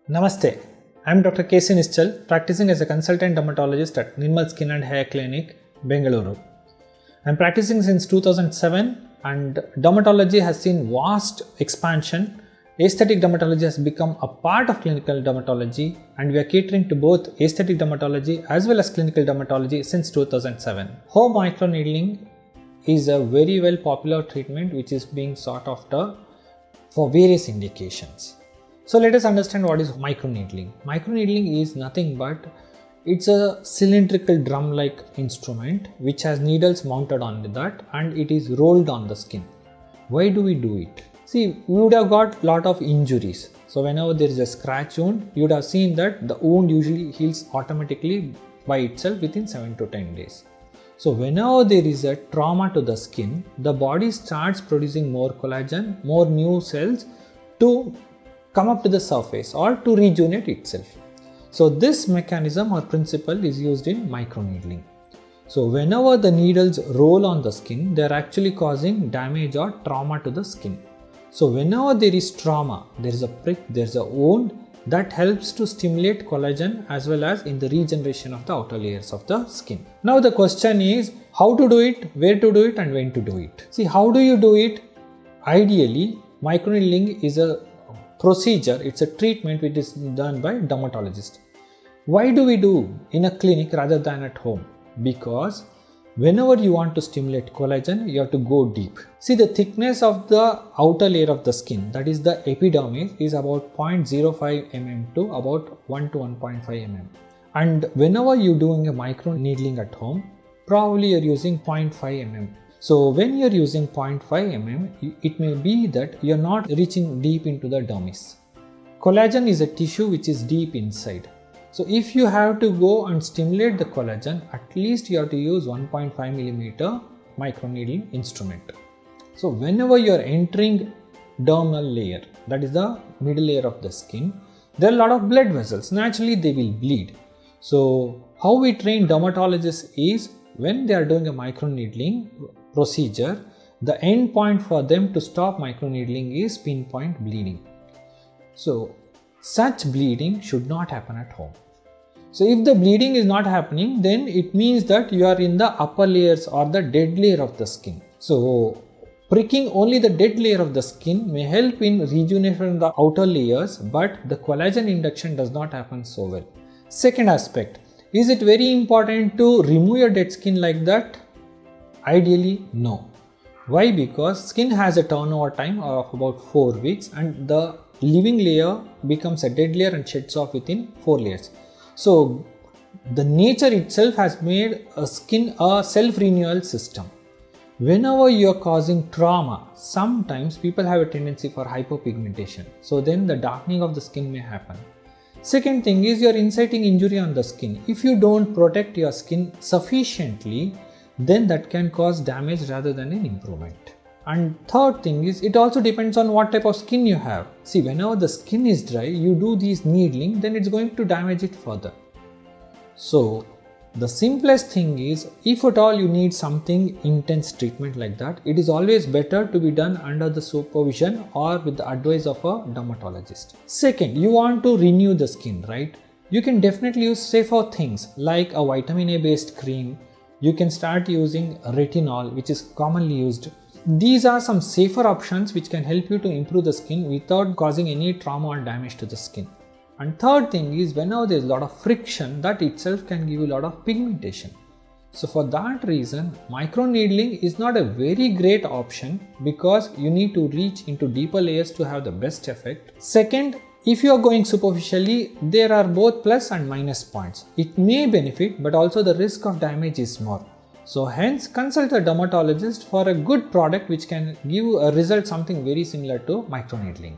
Namaste, I am Dr. K. Nischal, practicing as a consultant dermatologist at Nirmal Skin Hair Clinic, Bangalore. I am practicing since 2007 and dermatology has seen vast expansion. Aesthetic dermatology has become a part of clinical dermatology and we are catering to both aesthetic dermatology as well as clinical dermatology since 2007. Home microneedling is a very well popular treatment which is being sought after for various indications. So let us understand what is microneedling. Microneedling is nothing but it's a cylindrical drum-like instrument which has needles mounted on that and it is rolled on the skin. Why do we do it? See, we would have got lot of injuries. So whenever there is a scratch wound, you would have seen that the wound usually heals automatically by itself within 7 to 10 days. So whenever there is a trauma to the skin, the body starts producing more collagen, more new cells to come up to the surface or to rejuvenate itself. So this mechanism or principle is used in microneedling. So whenever the needles roll on the skin, they are actually causing damage or trauma to the skin. So whenever there is trauma, there is a prick, there is a wound that helps to stimulate collagen as well as in the regeneration of the outer layers of the skin. Now the question is how to do it, where to do it and when to do it. See, how do you do it? Ideally, microneedling is a procedure, it's a treatment which is done by dermatologist. Why do we do in a clinic rather than at home? Because whenever you want to stimulate collagen, you have to go deep. See, the thickness of the outer layer of the skin, that is the epidermis, is about 0.05 mm to about 1 to 1.5 mm. And whenever you're doing a microneedling at home, probably you're using 0.5 mm. So when you're using 0.5 mm, it may be that you're not reaching deep into the dermis. Collagen is a tissue which is deep inside. So if you have to go and stimulate the collagen, at least you have to use 1.5 mm microneedling instrument. So whenever you are entering dermal layer, that is the middle layer of the skin, there are a lot of blood vessels. Naturally, they will bleed. So how we train dermatologists is when they are doing a microneedling procedure, the end point for them to stop microneedling is pinpoint bleeding. So such bleeding should not happen at home. So if the bleeding is not happening, then it means that you are in the upper layers or the dead layer of the skin. So pricking only the dead layer of the skin may help in rejuvenation of the outer layers, but the collagen induction does not happen so well. Second aspect, is it very important to remove your dead skin like that? Ideally, no. Why? Because skin has a turnover time of about 4 weeks and the living layer becomes a dead layer and sheds off within 4 layers. So the nature itself has made a skin a self-renewal system. Whenever you are causing trauma, sometimes people have a tendency for hypopigmentation. So then the darkening of the skin may happen. Second thing is you are inciting injury on the skin. If you don't protect your skin sufficiently, then that can cause damage rather than an improvement. And third thing is it also depends on what type of skin you have. See, whenever the skin is dry, you do these needling, then it's going to damage it further. So the simplest thing is if at all you need something intense treatment like that, it is always better to be done under the supervision or with the advice of a dermatologist. Second, you want to renew the skin, right? You can definitely use safer things like a vitamin A based cream. You can start using retinol, which is commonly used. These are some safer options which can help you to improve the skin without causing any trauma or damage to the skin. And third thing is whenever there is a lot of friction, that itself can give you a lot of pigmentation. So for that reason, microneedling is not a very great option because you need to reach into deeper layers to have the best effect. Second, if you are going superficially, there are both plus and minus points. It may benefit, but also the risk of damage is more. So hence consult a dermatologist for a good product which can give a result something very similar to microneedling.